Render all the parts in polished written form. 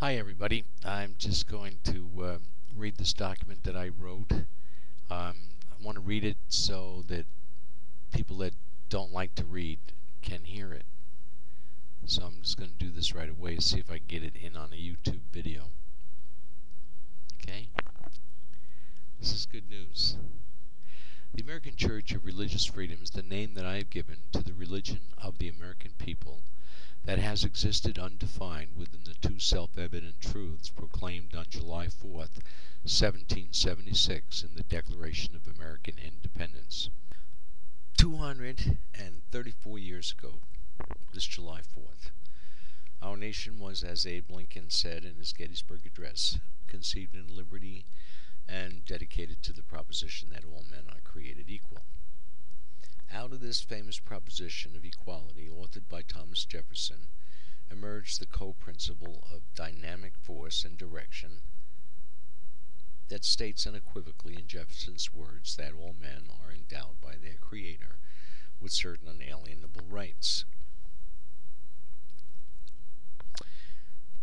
Hi everybody. I'm just going to read this document that I wrote. I want to read it so that people that don't like to read can hear it. So I'm just going to do this right away, see if I can get it in on a YouTube video. Okay? This is good news. The American Church of Religious Freedom is the name that I have given to the religion of the American people that has existed undefined within the two self-evident truths proclaimed on July 4th, 1776 in the Declaration of American Independence. 234 years ago, this July 4th, our nation was, as Abe Lincoln said in his Gettysburg Address, conceived in liberty and dedicated to the proposition that all men are created equal. Out of this famous proposition of equality, authored by Thomas Jefferson, emerged the co-principle of dynamic force and direction that states unequivocally in Jefferson's words that all men are endowed by their Creator with certain unalienable rights.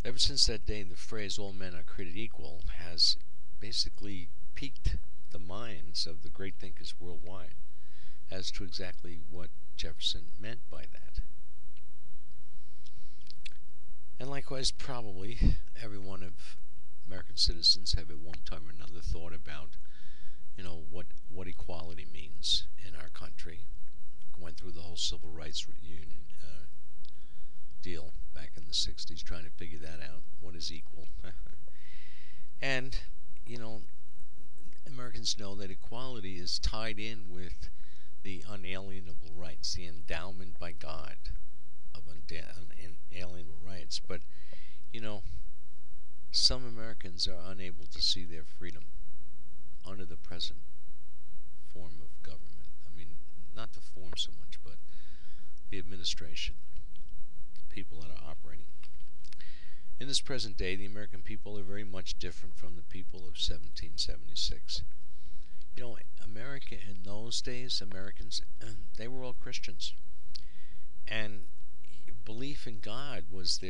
Ever since that day, the phrase all men are created equal has basically piqued the minds of the great thinkers worldwide as to exactly what Jefferson meant by that. And likewise, probably every one of American citizens have at one time or another thought about, what equality means in our country. Went through the whole civil rights union deal back in the 60s, trying to figure that out. What is equal? And, Americans know that equality is tied in with the unalienable rights, the endowment by God of unalienable rights. But, some Americans are unable to see their freedom under the present form of government. I mean, not the form so much, but the administration, the people that are operating. In this present day, the American people are very much different from the people of 1776. America in those days, Americans, they were all Christians. And belief in God was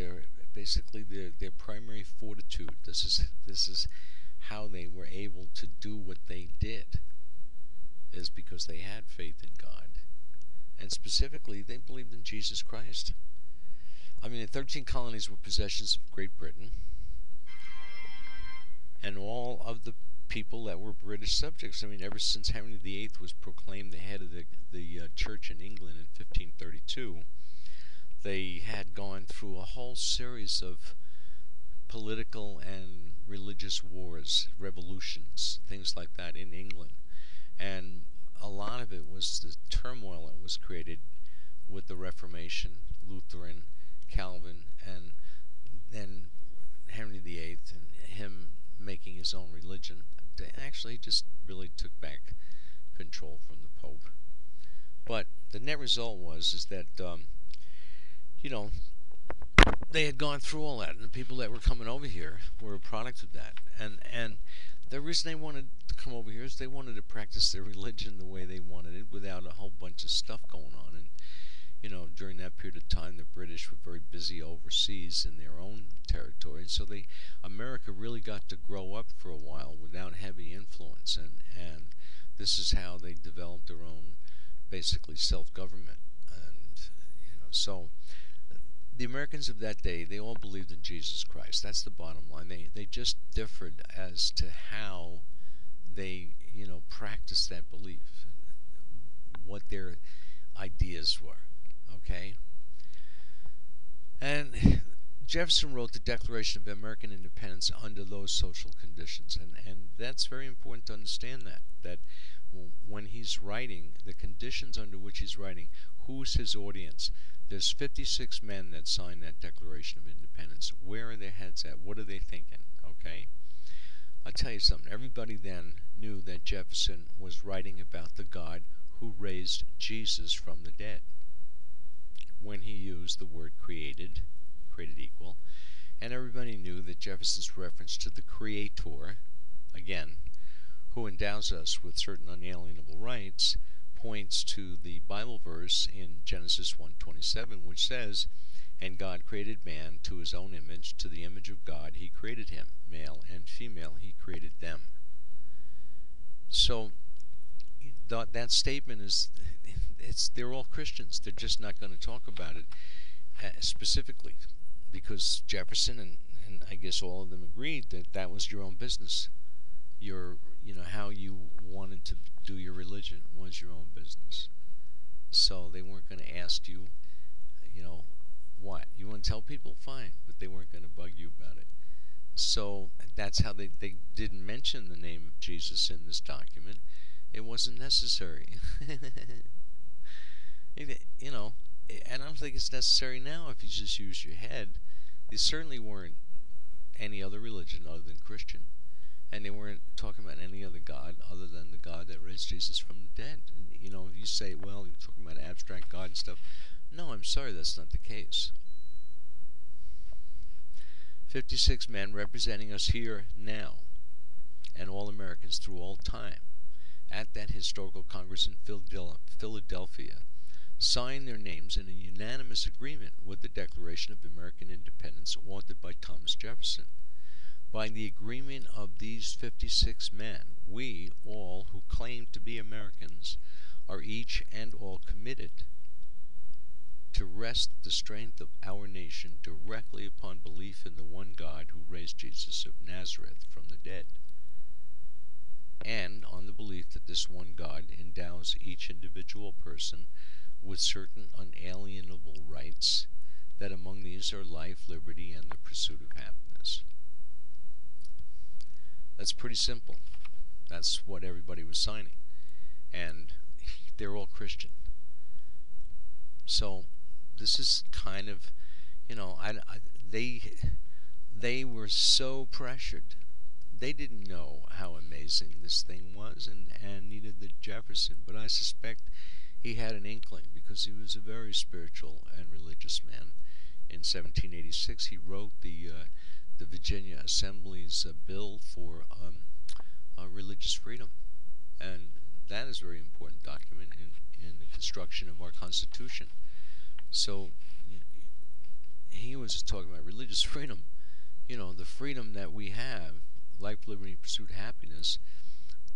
basically their primary fortitude. This is how they were able to do what they did, is because they had faith in God. And specifically, they believed in Jesus Christ. I mean, the 13 colonies were possessions of Great Britain, and all of the people that were British subjects. I mean, ever since Henry VIII was proclaimed the head of the church in England in 1532, they had gone through a whole series of political and religious wars, revolutions, things like that in England. And a lot of it was the turmoil that was created with the Reformation, Lutheran, Calvin, and then Henry VIII and him making his own religion. Actually, he just really took back control from the Pope. But the net result is that they had gone through all that, and the people that were coming over here were a product of that. And the reason they wanted to come over here is they wanted to practice their religion the way they wanted it, without a whole bunch of stuff going on. And during that period of time, the British were very busy overseas in their own territory, and so America really got to grow up for a while without heavy influence, and this is how they developed their own, basically, self-government. And so the Americans of that day, they all believed in Jesus Christ. That's the bottom line. They just differed as to how they practiced that belief, what their ideas were. Okay? And Jefferson wrote the Declaration of American Independence under those social conditions, and that's very important to understand that when he's writing, the conditions under which he's writing, who's his audience? There's 56 men that signed that Declaration of Independence. Where are their heads at? What are they thinking? Okay? I'll tell you something. Everybody then knew that Jefferson was writing about the God who raised Jesus from the dead, when he used the word created equal. And everybody knew that Jefferson's reference to the Creator, again, who endows us with certain unalienable rights, points to the Bible verse in Genesis 1:27, which says, And God created man to his own image. To the image of God he created him. Male and female he created them. So that statement is, they're all Christians. They're just not going to talk about it specifically, because Jefferson and I guess all of them agreed that that was your own business. How you wanted to do your religion was your own business. So they weren't going to ask you, what you want to tell people, fine, but they weren't going to bug you about it. So that's how they didn't mention the name of Jesus in this document. It wasn't necessary. And I don't think it's necessary now if you just use your head. They certainly weren't any other religion other than Christian, and they weren't talking about any other God other than the God that raised Jesus from the dead. And, you say, well, you're talking about abstract God and stuff. No, I'm sorry, that's not the case. 56 men representing us here now, and all Americans through all time, at that historical Congress in Philadelphia, signed their names in a unanimous agreement with the Declaration of American Independence authored by Thomas Jefferson. By the agreement of these 56 men, we, all who claim to be Americans, are each and all committed to rest the strength of our nation directly upon belief in the one God who raised Jesus of Nazareth from the dead, and on the belief that this one God endows each individual person with certain unalienable rights, that among these are life, liberty, and the pursuit of happiness. That's pretty simple. That's what everybody was signing. And they're all Christian. So this is kind of, they were so pressured. They didn't know how amazing this thing was, and neither did Jefferson. But I suspect he had an inkling, because he was a very spiritual and religious man. In 1786, he wrote the Virginia Assembly's bill for religious freedom, and that is a very important document in the construction of our Constitution. So he was talking about religious freedom, the freedom that we have, life, liberty, pursuit, happiness.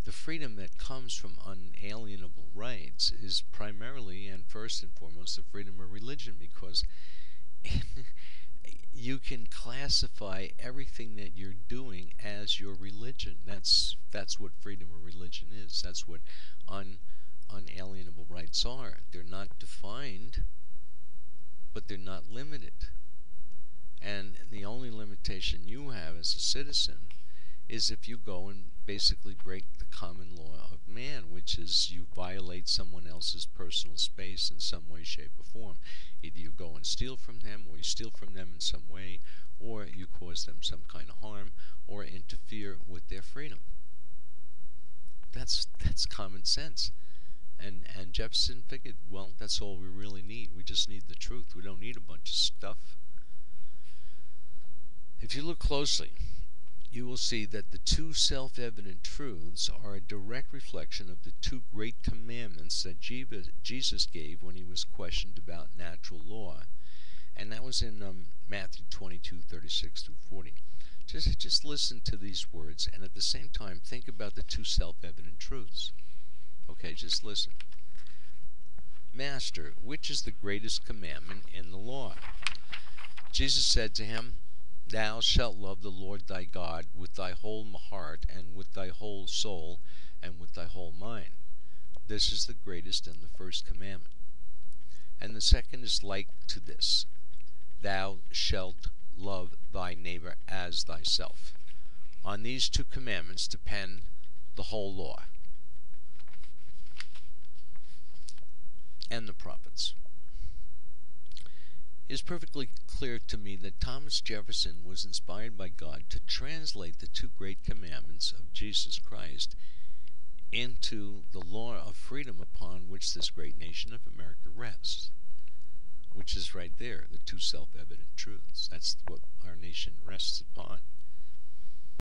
The freedom that comes from unalienable rights is primarily and first and foremost the freedom of religion, because you can classify everything that you're doing as your religion. That's what freedom of religion is. That's what unalienable rights are. They're not defined, but they're not limited. And the only limitation you have as a citizen is if you go and basically break the common law of man, which is you violate someone else's personal space in some way, shape, or form. Either you go and steal from them, or you steal from them in some way, or you cause them some kind of harm, or interfere with their freedom. That's common sense. And Jefferson figured, well, that's all we really need. We just need the truth. We don't need a bunch of stuff. If you look closely, you will see that the two self-evident truths are a direct reflection of the two great commandments that Jesus gave when he was questioned about natural law, and that was in Matthew 22:36-40. Just listen to these words, and at the same time think about the two self-evident truths. Okay, just listen. Master, which is the greatest commandment in the law? Jesus said to him, Thou shalt love the Lord thy God with thy whole heart, and with thy whole soul, and with thy whole mind. This is the greatest and the first commandment. And the second is like to this, Thou shalt love thy neighbor as thyself. On these two commandments depend the whole law and the prophets. It is perfectly clear to me that Thomas Jefferson was inspired by God to translate the two great commandments of Jesus Christ into the law of freedom upon which this great nation of America rests, which is right there, the two self-evident truths. That's what our nation rests upon.